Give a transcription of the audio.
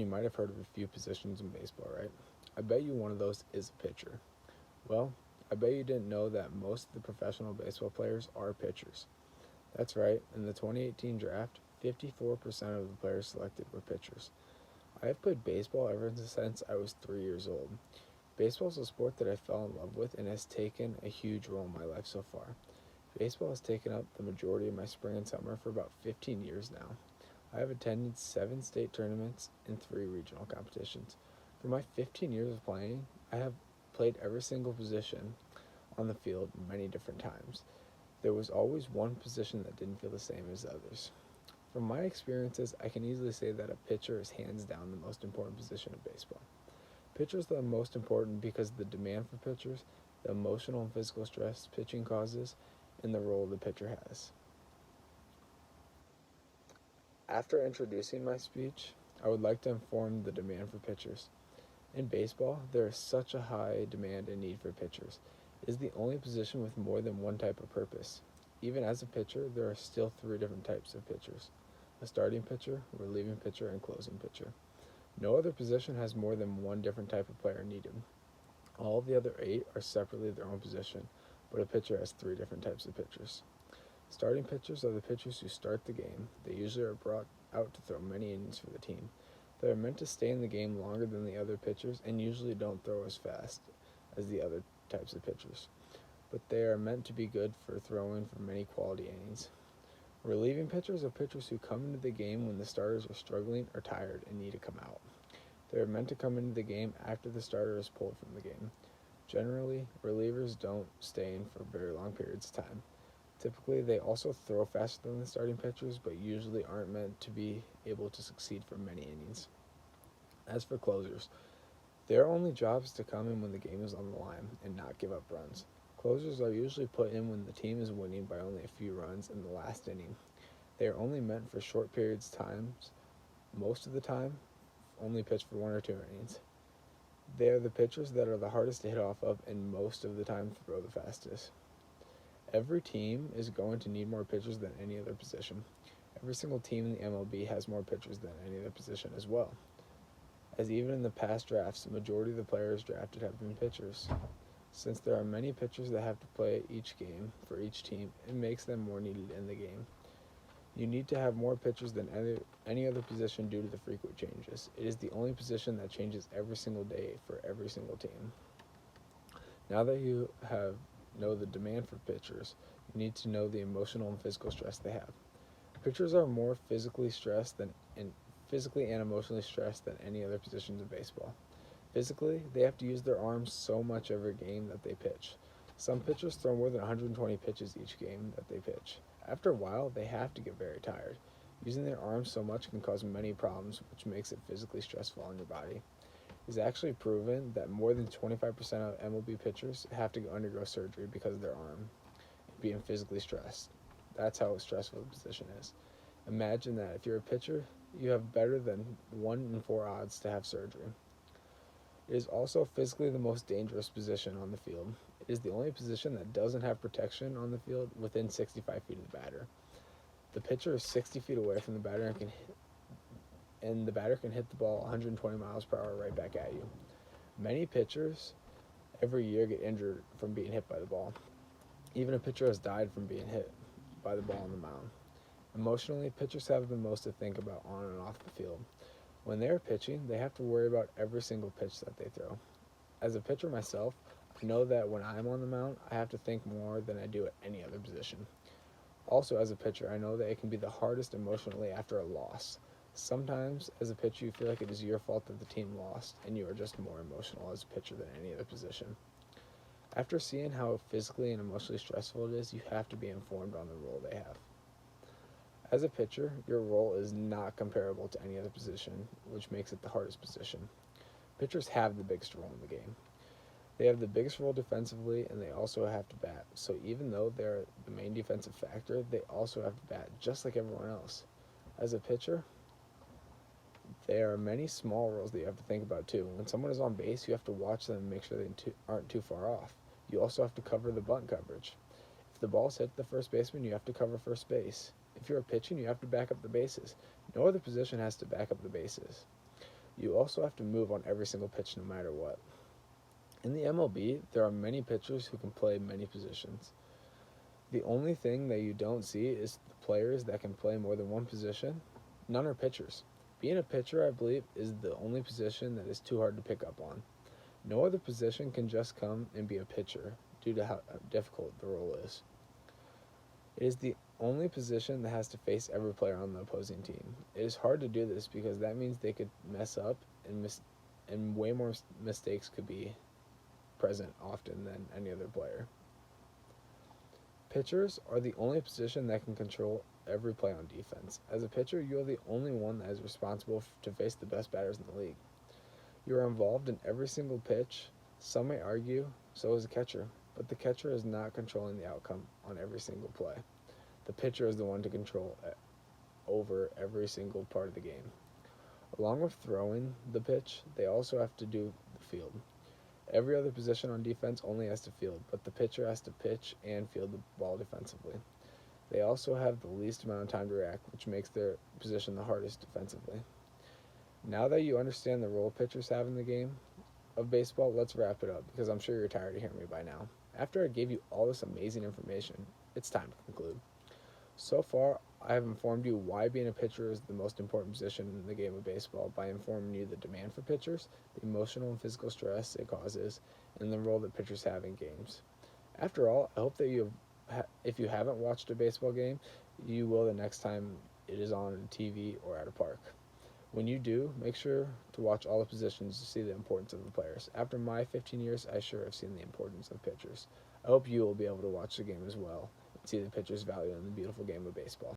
You might have heard of a few positions in baseball, right? I bet you one of those is a pitcher. Well, I bet you didn't know that most of the professional baseball players are pitchers. That's right, in the 2018 draft, 54% of the players selected were pitchers. I have played baseball ever since I was 3 years old. Baseball is a sport that I fell in love with and has taken a huge role in my life so far. Baseball has taken up the majority of my spring and summer for about 15 years now. I have attended 7 state tournaments and 3 regional competitions. For my 15 years of playing, I have played every single position on the field many different times. There was always one position that didn't feel the same as others. From my experiences, I can easily say that a pitcher is hands down the most important position in baseball. Pitchers are the most important because of the demand for pitchers, the emotional and physical stress pitching causes, and the role the pitcher has. After introducing my speech, I would like to inform the demand for pitchers. In baseball, there is such a high demand and need for pitchers. It is the only position with more than one type of purpose. Even as a pitcher, there are still 3 different types of pitchers: a starting pitcher, relieving pitcher, and closing pitcher. No other position has more than one different type of player needed. All of the other 8 are separately their own position, but a pitcher has 3 different types of pitchers. Starting pitchers are the pitchers who start the game. They usually are brought out to throw many innings for the team. They are meant to stay in the game longer than the other pitchers and usually don't throw as fast as the other types of pitchers, but they are meant to be good for throwing for many quality innings. Relieving pitchers are pitchers who come into the game when the starters are struggling or tired and need to come out. They are meant to come into the game after the starter is pulled from the game. Generally, relievers don't stay in for very long periods of time. Typically, they also throw faster than the starting pitchers, but usually aren't meant to be able to succeed for many innings. As for closers, their only job is to come in when the game is on the line and not give up runs. Closers are usually put in when the team is winning by only a few runs in the last inning. They are only meant for short periods of time, most of the time, only pitch for 1 or 2 innings. They are the pitchers that are the hardest to hit off of and most of the time throw the fastest. Every team is going to need more pitchers than any other position. Every single team in the MLB has more pitchers than any other position as well, as even in the past drafts, the majority of the players drafted have been pitchers. Since there are many pitchers that have to play each game for each team, it makes them more needed in the game. You need to have more pitchers than any other position due to the frequent changes. It is the only position that changes every single day for every single team. Now that you know the demand for pitchers, you need to know the emotional and physical stress they have. Pitchers are more physically and emotionally stressed than any other positions in baseball. Physically, they have to use their arms so much every game that they pitch. Some pitchers throw more than 120 pitches each game that they pitch. After a while, they have to get very tired. Using their arms so much can cause many problems, which makes it physically stressful on your body. It's actually proven that more than 25% of MLB pitchers have to undergo surgery because of their arm being physically stressed. That's how stressful the position is. Imagine that if you're a pitcher, you have better than 1 in 4 odds to have surgery. It is also physically the most dangerous position on the field. It is the only position that doesn't have protection on the field within 65 feet of the batter. The pitcher is 60 feet away from the batter and the batter can hit the ball 120 miles per hour right back at you. Many pitchers every year get injured from being hit by the ball. Even a pitcher has died from being hit by the ball on the mound. Emotionally, pitchers have the most to think about on and off the field. When they are pitching, they have to worry about every single pitch that they throw. As a pitcher myself, I know that when I'm on the mound, I have to think more than I do at any other position. Also, as a pitcher, I know that it can be the hardest emotionally after a loss. Sometimes, as a pitcher, you feel like it is your fault that the team lost, and you are just more emotional as a pitcher than any other position. After seeing how physically and emotionally stressful it is, you have to be informed on the role they have. As a pitcher, your role is not comparable to any other position, which makes it the hardest position. Pitchers have the biggest role in the game. They have the biggest role defensively, and they also have to bat. So even though they're the main defensive factor, they also have to bat just like everyone else. As a pitcher, there are many small roles that you have to think about too. When someone is on base, you have to watch them and make sure they aren't too far off. You also have to cover the bunt coverage. If the ball's hit the first baseman, you have to cover first base. If you're pitching, you have to back up the bases. No other position has to back up the bases. You also have to move on every single pitch no matter what. In the MLB, there are many pitchers who can play many positions. The only thing that you don't see is the players that can play more than one position. None are pitchers. Being a pitcher, I believe, is the only position that is too hard to pick up on. No other position can just come and be a pitcher due to how difficult the role is. It is the only position that has to face every player on the opposing team. It is hard to do this because that means they could mess up and way more mistakes could be present often than any other player. Pitchers are the only position that can control every play on defense. As a pitcher, you are the only one that is responsible to face the best batters in the league. You are involved in every single pitch. Some may argue so is a catcher, but the catcher is not controlling the outcome on every single play. The pitcher is the one to control over every single part of the game. Along with throwing the pitch, they also have to do the field. Every other position on defense only has to field, but the pitcher has to pitch and field the ball defensively. They also have the least amount of time to react, which makes their position the hardest defensively. Now that you understand the role pitchers have in the game of baseball, let's wrap it up because I'm sure you're tired of hearing me by now. After I gave you all this amazing information, it's time to conclude. So far, I have informed you why being a pitcher is the most important position in the game of baseball by informing you the demand for pitchers, the emotional and physical stress it causes, and the role that pitchers have in games. After all, I hope that if you haven't watched a baseball game, you will the next time it is on TV or at a park. When you do, make sure to watch all the positions to see the importance of the players. After my 15 years, I sure have seen the importance of pitchers. I hope you will be able to watch the game as well and see the pitcher's value in the beautiful game of baseball.